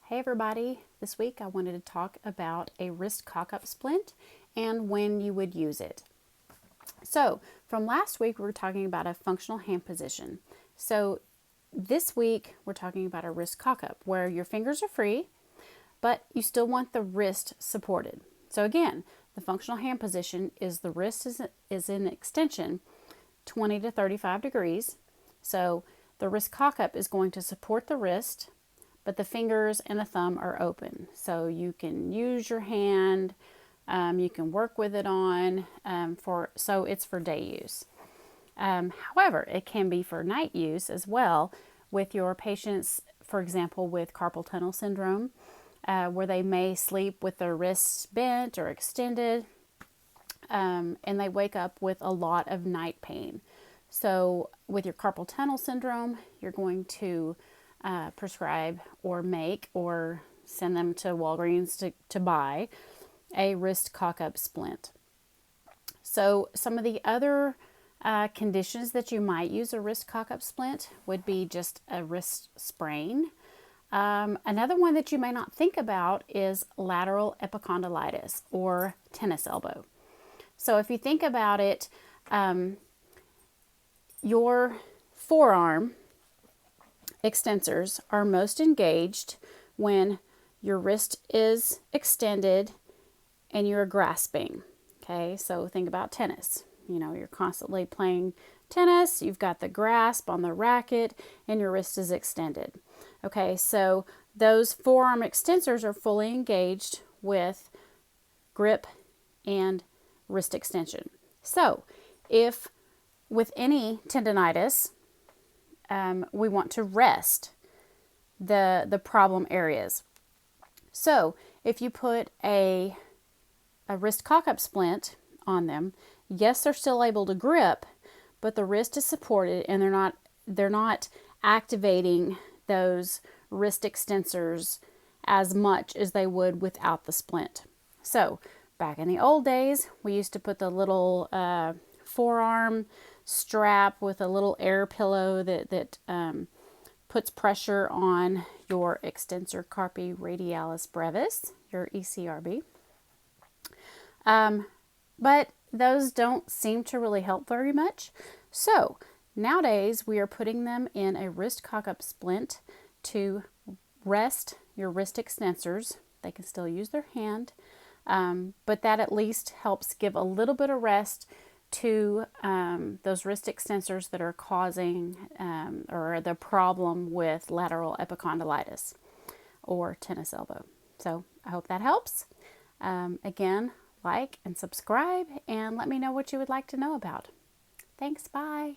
Hey everybody, this week I wanted to talk about a wrist cock-up splint and when you would use it. So from last week we were talking about a functional hand position. So this week we're talking about a wrist cock-up where your fingers are free but you still want the wrist supported. So again, the functional hand position is the wrist is in extension 20 to 35 degrees. So the wrist cock-up is going to support the wrist, but the fingers and the thumb are open. So you can use your hand, you can work with it on, so it's for day use. However, it can be for night use as well with your patients, for example, with carpal tunnel syndrome, where they may sleep with their wrists bent or extended, and they wake up with a lot of night pain. So with your carpal tunnel syndrome, you're going to prescribe or make or send them to Walgreens to buy a wrist cock-up splint. So some of the other conditions that you might use a wrist cock-up splint would be just a wrist sprain. Another one that you may not think about is lateral epicondylitis or tennis elbow. So if you think about it, your forearm extensors are most engaged when your wrist is extended and you're grasping. Okay, so think about tennis. You know, you're constantly playing tennis, you've got the grasp on the racket, and your wrist is extended. Okay, so those forearm extensors are fully engaged with grip and wrist extension. So if with any tendonitis, we want to rest the problem areas. So if you put a wrist cock-up splint on them, yes, they're still able to grip, but the wrist is supported and they're not activating those wrist extensors as much as they would without the splint. So back in the old days, we used to put the little forearm strap with a little air pillow that puts pressure on your extensor carpi radialis brevis, your ECRB. But those don't seem to really help very much. So nowadays we are putting them in a wrist cock-up splint to rest your wrist extensors. They can still use their hand, but that at least helps give a little bit of rest to those wrist extensors that are causing or the problem with lateral epicondylitis or tennis elbow. So I hope that helps. Again, like and subscribe and let me know what you would like to know about. Thanks, bye.